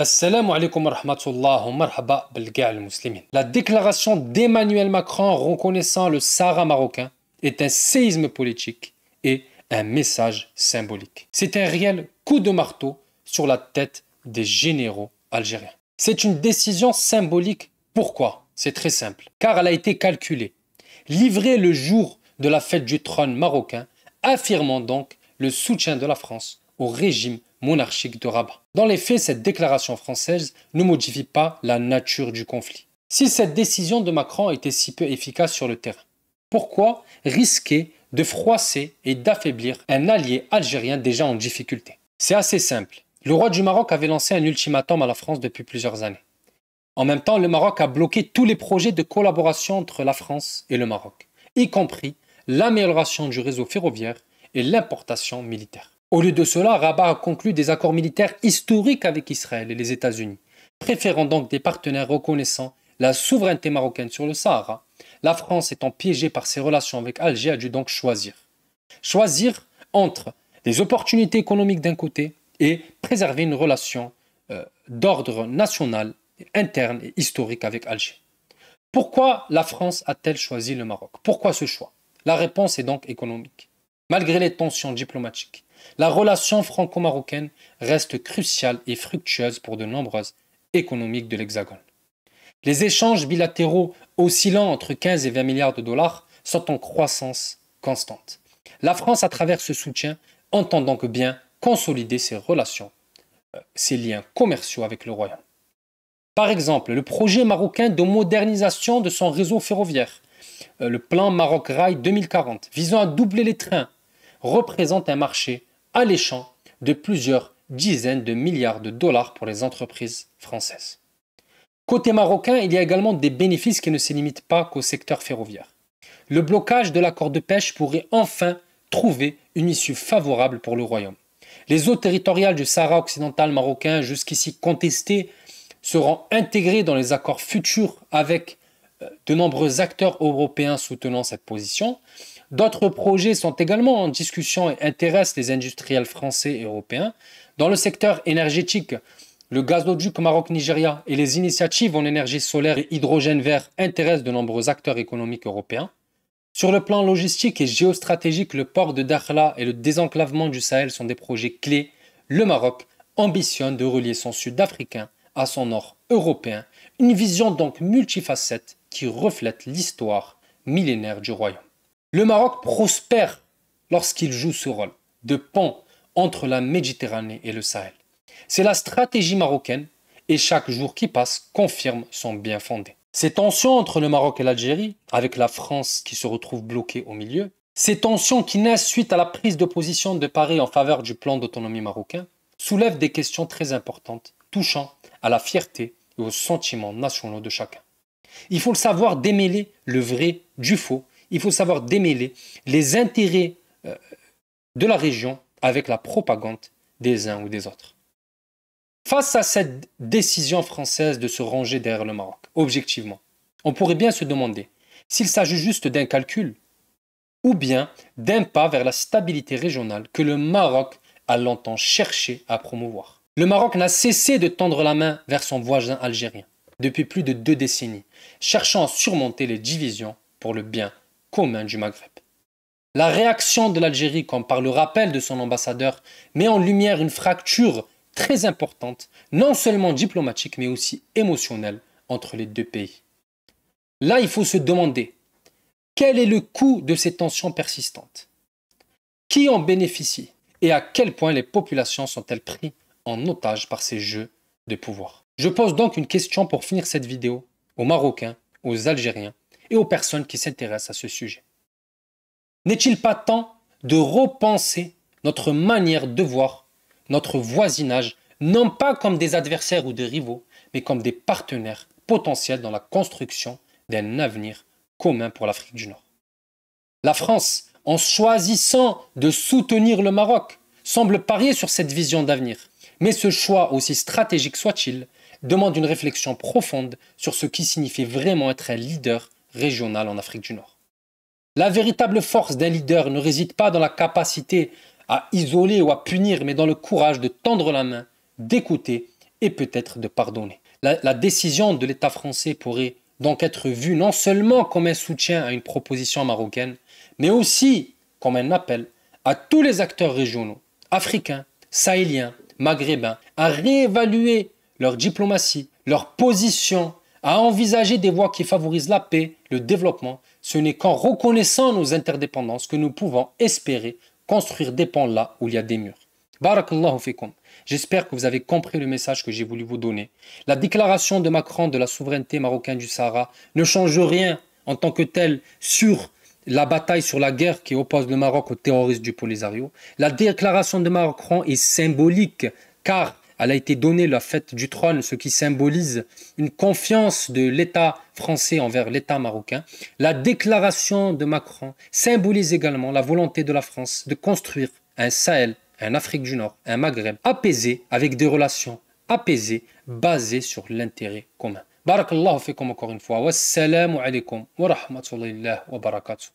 Assalamu alaikum wa rahmatullah wa marhaba bilqa' al-muslimin. La déclaration d'Emmanuel Macron reconnaissant le Sahara marocain est un séisme politique et un message symbolique. C'est un réel coup de marteau sur la tête des généraux algériens. C'est une décision symbolique. Pourquoi? C'est très simple. Car elle a été calculée, livrée le jour de la fête du trône marocain, affirmant donc le soutien de la France au régime monarchique de Rabat. Dans les faits, cette déclaration française ne modifie pas la nature du conflit. Si cette décision de Macron était si peu efficace sur le terrain, pourquoi risquer de froisser et d'affaiblir un allié algérien déjà en difficulté? C'est assez simple. Le roi du Maroc avait lancé un ultimatum à la France depuis plusieurs années. En même temps, le Maroc a bloqué tous les projets de collaboration entre la France et le Maroc, y compris l'amélioration du réseau ferroviaire et l'importation militaire. Au lieu de cela, Rabat a conclu des accords militaires historiques avec Israël et les États-Unis, préférant donc des partenaires reconnaissant la souveraineté marocaine sur le Sahara. La France, étant piégée par ses relations avec Alger, a dû donc choisir. Choisir entre les opportunités économiques d'un côté et préserver une relation d'ordre national, interne et historique avec Alger. Pourquoi la France a-t-elle choisi le Maroc? Pourquoi ce choix? La réponse est donc économique. Malgré les tensions diplomatiques, la relation franco-marocaine reste cruciale et fructueuse pour de nombreuses économies de l'Hexagone. Les échanges bilatéraux oscillant entre 15 et 20 milliards de dollars sont en croissance constante. La France, à travers ce soutien, entend donc bien consolider ses relations, ses liens commerciaux avec le Royaume. Par exemple, le projet marocain de modernisation de son réseau ferroviaire, le plan Maroc Rail 2040, visant à doubler les trains, représente un marché alléchant de plusieurs dizaines de milliards de dollars pour les entreprises françaises. Côté marocain, il y a également des bénéfices qui ne se limitent pas qu'au secteur ferroviaire. Le blocage de l'accord de pêche pourrait enfin trouver une issue favorable pour le Royaume. Les eaux territoriales du Sahara occidental marocain, jusqu'ici contestées, seront intégrées dans les accords futurs avec de nombreux acteurs européens soutenant cette position. D'autres projets sont également en discussion et intéressent les industriels français et européens. Dans le secteur énergétique, le gazoduc Maroc-Nigeria et les initiatives en énergie solaire et hydrogène vert intéressent de nombreux acteurs économiques européens. Sur le plan logistique et géostratégique, le port de Dakhla et le désenclavement du Sahel sont des projets clés. Le Maroc ambitionne de relier son sud africain à son nord européen, une vision donc multifacette qui reflète l'histoire millénaire du royaume. Le Maroc prospère lorsqu'il joue ce rôle de pont entre la Méditerranée et le Sahel. C'est la stratégie marocaine et chaque jour qui passe confirme son bien fondé. Ces tensions entre le Maroc et l'Algérie, avec la France qui se retrouve bloquée au milieu, ces tensions qui naissent suite à la prise de position de Paris en faveur du plan d'autonomie marocain, soulèvent des questions très importantes touchant à la fierté et aux sentiments nationaux de chacun. Il faut savoir démêler le vrai du faux. Il faut savoir démêler les intérêts de la région avec la propagande des uns ou des autres. Face à cette décision française de se ranger derrière le Maroc, objectivement, on pourrait bien se demander s'il s'agit juste d'un calcul ou bien d'un pas vers la stabilité régionale que le Maroc a longtemps cherché à promouvoir. Le Maroc n'a cessé de tendre la main vers son voisin algérien depuis plus de 2 décennies, cherchant à surmonter les divisions pour le bien commun du Maghreb. La réaction de l'Algérie, comme par le rappel de son ambassadeur, met en lumière une fracture très importante, non seulement diplomatique, mais aussi émotionnelle entre les deux pays. Là, il faut se demander, quel est le coût de ces tensions persistantes? Qui en bénéficie? Et à quel point les populations sont-elles prises en otage par ces jeux de pouvoir? Je pose donc une question pour finir cette vidéo aux Marocains, aux Algériens et aux personnes qui s'intéressent à ce sujet. N'est-il pas temps de repenser notre manière de voir notre voisinage, non pas comme des adversaires ou des rivaux, mais comme des partenaires potentiels dans la construction d'un avenir commun pour l'Afrique du Nord? La France, en choisissant de soutenir le Maroc, semble parier sur cette vision d'avenir. Mais ce choix, aussi stratégique soit-il, demande une réflexion profonde sur ce qui signifie vraiment être un leader régional en Afrique du Nord. La véritable force d'un leader ne réside pas dans la capacité à isoler ou à punir, mais dans le courage de tendre la main, d'écouter et peut-être de pardonner. La décision de l'État français pourrait donc être vue non seulement comme un soutien à une proposition marocaine, mais aussi comme un appel à tous les acteurs régionaux, africains, sahéliens, maghrébins, à réévaluer leur diplomatie, leur position, à envisager des voies qui favorisent la paix, le développement. Ce n'est qu'en reconnaissant nos interdépendances que nous pouvons espérer construire des ponts là où il y a des murs. Barakallahu fikum. J'espère que vous avez compris le message que j'ai voulu vous donner. La déclaration de Macron de la souveraineté marocaine du Sahara ne change rien en tant que telle sur la bataille, sur la guerre qui oppose le Maroc aux terroristes du Polisario. La déclaration de Macron est symbolique car elle a été donnée la fête du trône, ce qui symbolise une confiance de l'État français envers l'État marocain. La déclaration de Macron symbolise également la volonté de la France de construire un Sahel, un Afrique du Nord, un Maghreb apaisé avec des relations apaisées basées sur l'intérêt commun. Barakallahu fikum encore une fois. Wassalamu alaikum wa rahmatullahi wa barakatuh.